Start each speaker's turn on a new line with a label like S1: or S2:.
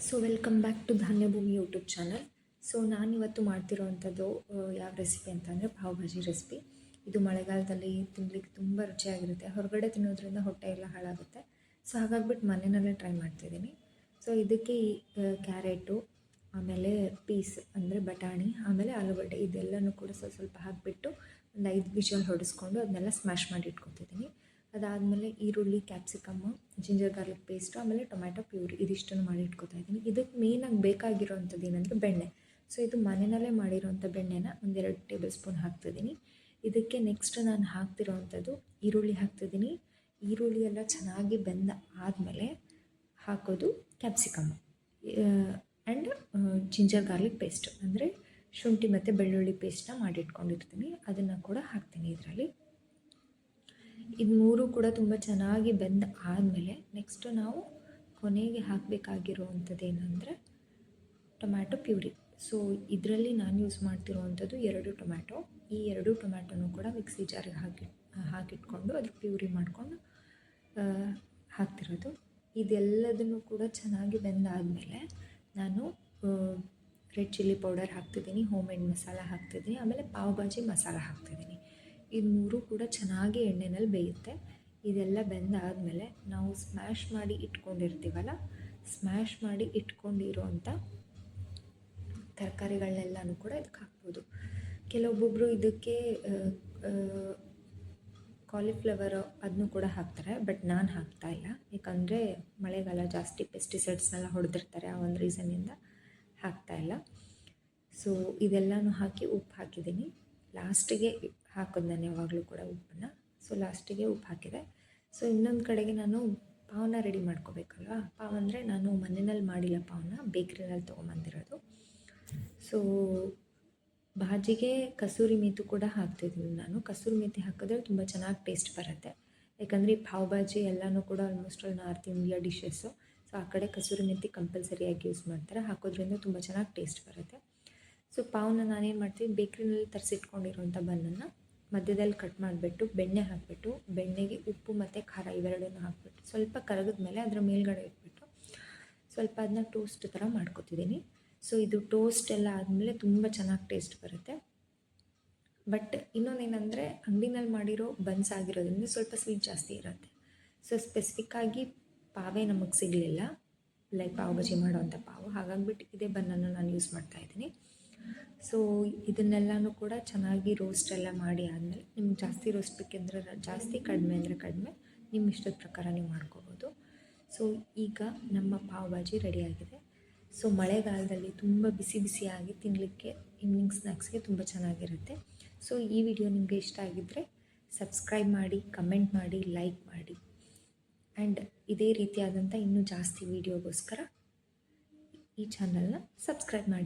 S1: So welcome back to Dhanyabhoomi YouTube channel. So ನಾನಿವತ್ತು ಮಾಡ್ತಿರೋವಂಥದ್ದು ಯಾವ ರೆಸಿಪಿ ಅಂತಂದರೆ ಪಾವ್ ಭಾಜಿ ರೆಸಿಪಿ. ಇದು ಮಳೆಗಾಲದಲ್ಲಿ ತಿನ್ನಲಿಕ್ಕೆ ತುಂಬ ರುಚಿಯಾಗಿರುತ್ತೆ. ಹೊರಗಡೆ ತಿನ್ನೋದ್ರಿಂದ ಹೊಟ್ಟೆ ಎಲ್ಲ ಹಾಳಾಗುತ್ತೆ. ಸೊ ಹಾಗಾಗ್ಬಿಟ್ಟು ಮನೆಯಲ್ಲೇ ಟ್ರೈ ಮಾಡ್ತಿದ್ದೀನಿ. ಸೊ ಇದಕ್ಕೆ ಕ್ಯಾರೆಟು, ಆಮೇಲೆ ಪೀಸ್ ಅಂದರೆ ಬಟಾಣಿ, ಆಮೇಲೆ ಆಲೂಗಡ್ಡೆ ಇದೆಲ್ಲನೂ ಕೂಡ ಸ್ವಲ್ಪ ಹಾಕಿಬಿಟ್ಟು ಒಂದು 5 ವಿಷಲ್ ಹೊಡೆಸ್ಕೊಂಡು ಅದನ್ನೆಲ್ಲ ಸ್ಮ್ಯಾಶ್ ಮಾಡಿ ಇಟ್ಕೊತಿದ್ದೀನಿ. ಅದಾದಮೇಲೆ ಈರುಳ್ಳಿ, ಕ್ಯಾಪ್ಸಿಕಮ್ಮು, ಜಿಂಜರ್ ಗಾರ್ಲಿಕ್ ಪೇಸ್ಟು, ಆಮೇಲೆ ಟೊಮ್ಯಾಟೊ ಪ್ಯೂರಿ ಇದಿಷ್ಟನ್ನು ಮಾಡಿ ಇಟ್ಕೊತಾ ಇದ್ದೀನಿ. ಇದಕ್ಕೆ ಮೇಯ್ನಾಗಿ ಬೇಕಾಗಿರೋವಂಥದ್ದು ಏನಂದರೆ ಬೆಣ್ಣೆ. ಸೊ ಇದು ಮನೆಯಲ್ಲೇ ಮಾಡಿರೋವಂಥ ಬೆಣ್ಣೆನ 1-2 ಟೇಬಲ್ ಸ್ಪೂನ್ ಹಾಕ್ತಿದ್ದೀನಿ. ಇದಕ್ಕೆ ನೆಕ್ಸ್ಟ್ ನಾನು ಹಾಕ್ತಿರೋವಂಥದ್ದು ಈರುಳ್ಳಿ ಹಾಕ್ತಿದ್ದೀನಿ. ಈರುಳ್ಳಿ ಎಲ್ಲ ಚೆನ್ನಾಗಿ ಬೆಂದ ಆದಮೇಲೆ ಹಾಕೋದು capsicum and ginger garlic paste, ಅಂದರೆ ಶುಂಠಿ ಮತ್ತು ಬೆಳ್ಳುಳ್ಳಿ ಪೇಸ್ಟನ್ನ ಮಾಡಿಟ್ಕೊಂಡಿರ್ತೀನಿ, ಅದನ್ನು ಕೂಡ ಹಾಕ್ತೀನಿ ಇದರಲ್ಲಿ. ಇದು ಮೂರು ಕೂಡ ತುಂಬ ಚೆನ್ನಾಗಿ ಬೆಂದ ಆದಮೇಲೆ ನೆಕ್ಸ್ಟು ನಾವು ಕೊನೆಗೆ ಹಾಕಬೇಕಾಗಿರುವಂಥದ್ದು ಏನಂದರೆ ಟೊಮ್ಯಾಟೊ ಪ್ಯೂರಿ. ಸೊ ಇದರಲ್ಲಿ ನಾನು ಯೂಸ್ ಮಾಡ್ತಿರುವಂಥದ್ದು 2 ಟೊಮ್ಯಾಟೊ. ಈ 2 ಟೊಮ್ಯಾಟೊನೂ ಕೂಡ ಮಿಕ್ಸಿ ಜಾರಿಗೆ ಹಾಕಿಟ್ಕೊಂಡು ಅದಕ್ಕೆ ಪ್ಯೂರಿ ಮಾಡಿಕೊಂಡು ಹಾಕ್ತಿರೋದು. ಇದೆಲ್ಲದನ್ನು ಕೂಡ ಚೆನ್ನಾಗಿ ಬೆಂದಾದಮೇಲೆ ನಾನು ರೆಡ್ ಚಿಲ್ಲಿ ಪೌಡರ್ ಹಾಕ್ತಿದ್ದೀನಿ, ಹೋಮ್ ಮೇಡ್ ಮಸಾಲ ಹಾಕ್ತಿದ್ದೀನಿ, ಆಮೇಲೆ ಪಾವ್ ಭಾಜಿ ಮಸಾಲ ಹಾಕ್ತಿದ್ದೀನಿ. ಇದು ಮೂರು ಕೂಡ ಚೆನ್ನಾಗಿ ಎಣ್ಣೆಯಲ್ಲಿ ಬೇಯುತ್ತೆ. ಇದೆಲ್ಲ ಬೆಂದಾದಮೇಲೆ ನಾವು ಸ್ಮ್ಯಾಶ್ ಮಾಡಿ ಇಟ್ಕೊಂಡಿರ್ತೀವಲ್ಲ, ಸ್ಮ್ಯಾಶ್ ಮಾಡಿ ಇಟ್ಕೊಂಡಿರೋವಂಥ ತರಕಾರಿಗಳನ್ನೆಲ್ಲನೂ ಕೂಡ ಇದಕ್ಕೆ ಹಾಕ್ಬೋದು. ಕೆಲವೊಬ್ಬೊಬ್ಬರು ಇದಕ್ಕೆ ಕಾಲಿಫ್ಲವರು ಅದನ್ನು ಕೂಡ ಹಾಕ್ತಾರೆ, ಬಟ್ ನಾನು ಹಾಕ್ತಾಯಿಲ್ಲ. ಯಾಕಂದರೆ ಮಳೆಗಾಲ ಜಾಸ್ತಿ ಪೆಸ್ಟಿಸೈಡ್ಸ್ನೆಲ್ಲ ಹೊಡೆದಿರ್ತಾರೆ, ಆ ಒಂದು ರೀಸನ್ನಿಂದ ಹಾಕ್ತಾಯಿಲ್ಲ. ಸೊ ಇದೆಲ್ಲನೂ ಹಾಕಿ ಉಪ್ಪು ಹಾಕಿದ್ದೀನಿ. ಲಾಸ್ಟಿಗೆ ಹಾಕೋದು ನಾನು ಯಾವಾಗಲೂ ಕೂಡ ಉಪ್ಪನ್ನು. ಸೊ ಲಾಸ್ಟಿಗೆ ಉಪ್ಪು ಹಾಕಿದೆ. ಸೊ ಇನ್ನೊಂದು ಕಡೆಗೆ ನಾನು ಪಾವನ್ನ ರೆಡಿ ಮಾಡ್ಕೋಬೇಕಲ್ವ. ಪಾವ್ ಅಂದರೆ ನಾನು ಮನೆಯಲ್ಲಿ ಮಾಡಿಲ್ಲ, ಪಾವನ್ನ ಬೇಕ್ರಿನಲ್ಲಿ ತೊಗೊಂಬಂದಿರೋದು. ಸೊ ಭಾಜಿಗೆ ಕಸೂರಿ ಮೇಥಿ ಕೂಡ ಹಾಕ್ತಿದ್ದೀನಿ ನಾನು. ಕಸೂರಿ ಮೇಥಿ ಹಾಕಿದ್ರೆ ತುಂಬ ಚೆನ್ನಾಗಿ ಟೇಸ್ಟ್ ಬರುತ್ತೆ. ಯಾಕಂದರೆ ಈ ಪಾವ್ ಭಾಜಿ ಎಲ್ಲನೂ ಕೂಡ almost all north India dishes. So ಆ ಕಡೆ ಕಸೂರಿ ಮೇಥಿ ಕಂಪಲ್ಸರಿಯಾಗಿ ಯೂಸ್ ಮಾಡ್ತಾರೆ, ಹಾಕೋದ್ರಿಂದ ತುಂಬ ಚೆನ್ನಾಗಿ ಟೇಸ್ಟ್ ಬರುತ್ತೆ. ಸೊ ಪಾವನ್ನ ನಾನೇನು ಮಾಡ್ತೀನಿ, ಬೇಕ್ರಿನಲ್ಲಿ ತರಿಸಿಟ್ಕೊಂಡಿರೋಂಥ ಬನ್ನನ್ನು ಮಧ್ಯದಲ್ಲಿ ಕಟ್ ಮಾಡಿಬಿಟ್ಟು ಬೆಣ್ಣೆ ಹಾಕಿಬಿಟ್ಟು, ಬೆಣ್ಣೆಗೆ ಉಪ್ಪು ಮತ್ತು ಖಾರ ಇವೆರಡನ್ನು ಹಾಕಿಬಿಟ್ಟು ಸ್ವಲ್ಪ ಕರಗಿದ ಮೇಲೆ ಅದರ ಮೇಲ್ಗಡೆ ಇಟ್ಬಿಟ್ಟು ಸ್ವಲ್ಪ ಅದನ್ನ ಟೋಸ್ಟ್ ಥರ ಮಾಡ್ಕೊತಿದ್ದೀನಿ. ಸೊ ಇದು ಟೋಸ್ಟ್ ಎಲ್ಲ ಆದಮೇಲೆ ತುಂಬ ಚೆನ್ನಾಗಿ ಟೇಸ್ಟ್ ಬರುತ್ತೆ. ಬಟ್ ಇನ್ನೊಂದೇನೆಂದರೆ ಅಂಗಡಿನಲ್ಲಿ ಮಾಡಿರೋ ಬನ್ಸ್ ಆಗಿರೋದ್ರಿಂದ ಸ್ವಲ್ಪ ಸ್ವೀಟ್ ಜಾಸ್ತಿ ಇರುತ್ತೆ. ಸೊ ಸ್ಪೆಸಿಫಿಕ್ಕಾಗಿ ಪಾವೇ ನಮಗೆ ಸಿಗಲಿಲ್ಲ, ಲೈಕ್ ಪಾವ್ ಭಾಜಿ ಮಾಡೋವಂಥ ಪಾವು, ಹಾಗಾಗಿಬಿಟ್ಟು ಇದೇ ಬನ್ನನ್ನು ನಾನು ಯೂಸ್ ಮಾಡ್ತಾಯಿದ್ದೀನಿ. ಸೊ ಇದನ್ನೆಲ್ಲನೂ ಕೂಡ ಚೆನ್ನಾಗಿ ರೋಸ್ಟ್ ಎಲ್ಲ ಮಾಡಿ ಆದಮೇಲೆ ನಿಮ್ಗೆ ಜಾಸ್ತಿ ರೋಸ್ಟ್ ಬೇಕೆಂದರೆ ಜಾಸ್ತಿ, ಕಡಿಮೆ ಅಂದರೆ ಕಡಿಮೆ, ನಿಮ್ಮ ಇಷ್ಟದ ಪ್ರಕಾರ ನೀವು ಮಾಡ್ಕೋಬೋದು. ಸೊ ಈಗ ನಮ್ಮ ಪಾವ್ ಭಾಜಿ ರೆಡಿಯಾಗಿದೆ. ಸೊ ಮಳೆಗಾಲದಲ್ಲಿ ತುಂಬ ಬಿಸಿ ಬಿಸಿಯಾಗಿ ತಿನ್ನಲಿಕ್ಕೆ ಈವ್ನಿಂಗ್ ಸ್ನ್ಯಾಕ್ಸ್ಗೆ ತುಂಬ ಚೆನ್ನಾಗಿರುತ್ತೆ. ಸೊ ಈ ವಿಡಿಯೋ ನಿಮಗೆ ಇಷ್ಟ ಆಗಿದ್ದರೆ ಸಬ್ಸ್ಕ್ರೈಬ್ ಮಾಡಿ, ಕಮೆಂಟ್ ಮಾಡಿ, ಲೈಕ್ ಮಾಡಿ, ಆ್ಯಂಡ್ ಇದೇ ರೀತಿಯಾದಂಥ ಇನ್ನೂ ಜಾಸ್ತಿ ವೀಡಿಯೋಗೋಸ್ಕರ ಈ ಚಾನಲ್ನ ಸಬ್ಸ್ಕ್ರೈಬ್ ಮಾಡಿ.